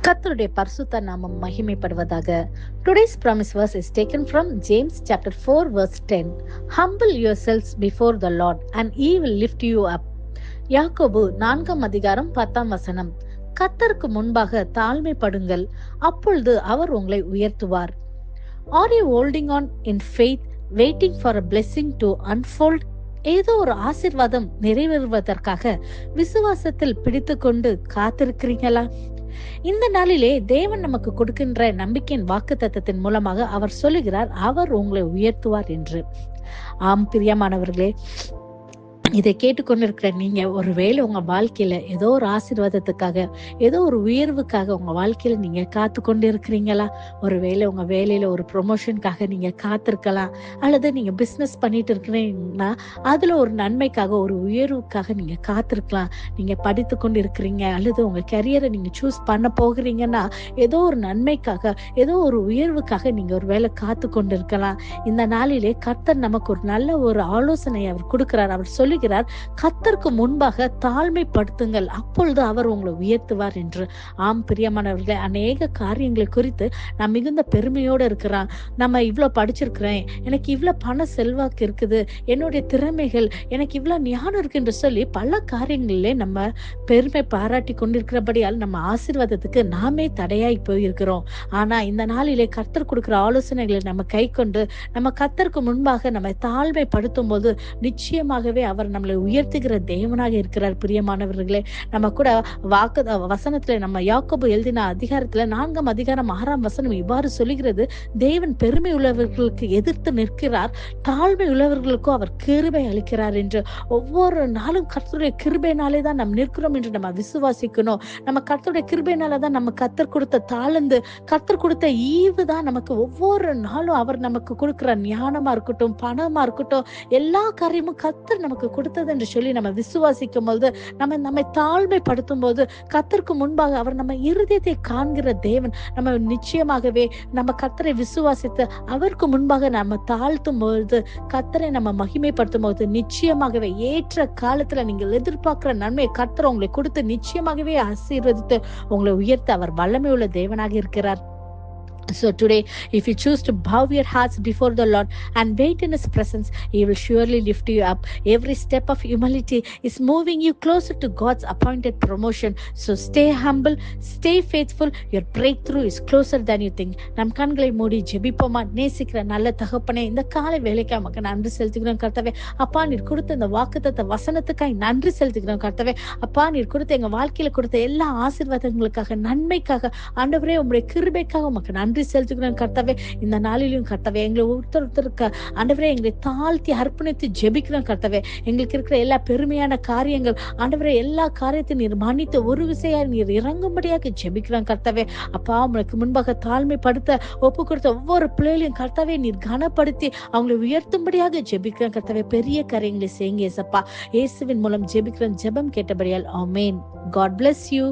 கர்த்தருடைய பரிசுத்த நாமம் மகிமைப்படுவதாக. Today's promise verse is taken from James chapter 4 verse 10. Humble yourselves before the Lord and he will lift you up. யாக்கோபு 4 அதிகாரம் 10 கர்த்தருக்கு முன்பாக தாழ்மைப்படுங்கள், அப்பொழுது அவர் உங்களை உயர்த்துவார். Are you holding on in faith, waiting for a blessing to unfold? ஏதோ ஒரு ஆசீர்வாதம் நிறைவேறுவதற்காக விசுவாசத்தில் பிடித்து கொண்டு காத்திருக்கிறீங்களா? இந்த நாளிலே தேவன் நமக்கு கொடுக்கின்ற நம்பிக்கையின் வாக்குத்தத்தத்தின் மூலமாக அவர் சொல்லுகிறார், அவர் உங்களை உயர்த்துவார் என்று. ஆம் பிரியமானவர்களே, இதை கேட்டுக்கொண்டிருக்கிற நீங்க ஒருவேளை உங்க வாழ்க்கையில ஏதோ ஒரு ஆசீர்வாதத்துக்காக, ஏதோ ஒரு உயர்வுக்காக உங்க வாழ்க்கையில நீங்க காத்து கொண்டு இருக்கிறீங்களா? ஒருவேளை உங்க வேலையில ஒரு ப்ரொமோஷனுக்காக நீங்க காத்திருக்கலாம், அல்லது நீங்க பிசினஸ் பண்ணிட்டு இருக்கிறீங்கன்னா அதுல ஒரு நன்மைக்காக, ஒரு உயர்வுக்காக நீங்க காத்திருக்கலாம். நீங்க படித்து கொண்டு இருக்கிறீங்க, அல்லது உங்க கரியரை நீங்க சூஸ் பண்ண போகிறீங்கன்னா ஏதோ ஒரு நன்மைக்காக, ஏதோ ஒரு உயர்வுக்காக நீங்க ஒரு வேலை காத்து கொண்டு இருக்கலாம். இந்த நாளிலே கர்த்தர் நமக்கு ஒரு நல்ல ஒரு ஆலோசனை அவர் கொடுக்கிறார். அவர் சொல்லி கர்த்தருக்கு முன்பாக தாழ்மைப்படுத்துங்கள், அப்பொழுது அவர் உங்களை உயர்த்துவார் என்று. ஆம் பிரியமானவர்களே, அநேக காரியங்களை குறித்து நான் மிகுந்த பெருமையோடு இருக்கிறேன். நம்ம இவ்வளவு படிச்சிருக்கிறேன், எனக்கு இவ்வளவு பண செல்வாக்கு இருக்குது, என்னுடைய திறமைகள், எனக்கு இவ்வளவு ஞானம் இருக்கு என்று சொல்லி பல காரியங்களிலே நம்ம பெருமை பாராட்டி கொண்டிருக்கிறபடியால் நம்ம ஆசீர்வாதத்துக்கு நாமே தடையாய் போயிருக்கிறோம். ஆனா இந்த நாளிலே கர்த்தர் கொடுக்கிற ஆலோசனைகளை நம்ம கை கொண்டு நம்ம கர்த்தருக்கு முன்பாக நம்ம தாழ்மைப்படுத்தும் போது நிச்சயமாகவே அவர் நம்மளை உயர்த்துகிற தேவனாக இருக்கிறார். பிரியமானவர்களே, நம்ம கூட வசனத்துல நம்ம யாக்கோபு எழுதின அதிகாரத்துல 4 அதிகாரம் 6 இவ்வாறு சொல்லுகிறது, தேவன் பெருமை உள்ளவர்களுக்கு எதிர்த்து நிற்கிறார், தாழ்மை உள்ளவர்களுக்கும் அவர் கிருபை அளிக்கிறார் என்று. ஒவ்வொரு நாளும் கர்த்தருடைய கிருபையினாலே தான் நம்ம நிற்கிறோம் என்று நம்ம விசுவாசிக்கணும். நம்ம கர்த்தருடைய கிருபையினாலதான் நம்ம கர்த்தர் கொடுத்த தாளந்து, கர்த்தர் கொடுத்த ஈவு தான் நமக்கு ஒவ்வொரு நாளும் அவர் நமக்கு கொடுக்கிற ஞானமா இருக்கட்டும், பணமா இருக்கட்டும், எல்லா காரியமும் கர்த்தர் நமக்கு கொடுத்தது என்று சொல்லி நம்ம விசுவாசிக்கும் போது, நம்மை தாழ்மைப்படுத்தும் போது கர்த்தருக்கு முன்பாக அவர் நம்ம இருதயத்தை காண்கிற தேவன். நம்ம நிச்சயமாகவே நம்ம கர்த்தரை விசுவாசித்து அவருக்கு முன்பாக நம்ம தாழ்த்தும் பொழுது, கர்த்தரை நம்ம மகிமைப்படுத்தும் போது நிச்சயமாகவே ஏற்ற காலத்துல நீங்கள் எதிர்பார்க்கிற நன்மையை கர்த்தர் உங்களை கொடுத்து நிச்சயமாகவே ஆசீர்வதித்து உங்களை உயர்த்த அவர் வல்லமை உள்ள தேவனாக இருக்கிறார். So today, if you choose to bow your hearts before the Lord and wait in His presence, He will surely lift you up. Every step of humility is moving you closer to God's appointed promotion. So stay humble, stay faithful. Your breakthrough is closer than you think. நம் கண்களை மூடி ஜெபிப்போமா? நேசிக்கிற நல்ல தகப்பனே, இந்த காலை வேலைக்கு நமக்கு நன்றி செலுத்துகிறோம் கர்த்தாவே. அப்பா, நீர் கொடுத்த இந்த வாக்குத்தத்த வசனத்துக்காய் நன்றி செலுத்துகிறோம் கர்த்தாவே. அப்பா, நீர் கொடுத்த எங்க வாழ்க்கையில கொடுத்த எல்லா ஆசீர்வாதங்களுக்காக, நன்மைக்காக, ஆண்டவரே உம்முடைய கிருபைக்காக உமக்கு நன்றி செலுத்துகிறோம் கர்த்தாவே. இந்த நாளிலும் கர்த்தாவே, எங்களை ஒருத்தருக்கு ஆண்டவரே எங்களை தாழ்த்தி அர்ப்பணித்து ஜெபிக்கிறோம் கர்த்தாவே. எங்களுக்கு இருக்கிற எல்லா பெருமையான காரியங்கள் ஆண்டவரே, எல்லா காரியத்தையும் நீர் மன்னித்து ஒரு விசையா நீர் இறங்கும்படியாக ஜெபிக்கிறோம் கர்த்தாவே. அப்பா, உங்களுக்கு முன்பாக தாழ்மைப்படுத்த ஒப்பு கொடுத்த ஒவ்வொரு பிள்ளைகளையும் கர்த்தாவே நீர் கனப்படுத்தி அவங்களை உயர்த்தும்படியாக ஜெபிக்கிறோம் கர்த்தாவே. பெரிய காரியங்களை செய்யுங்க ஏசப்பா. இயேசுவின் மூலம் ஜெபிக்கிறோம், ஜெபம் கேட்டபடியால் ஆமென். God bless you.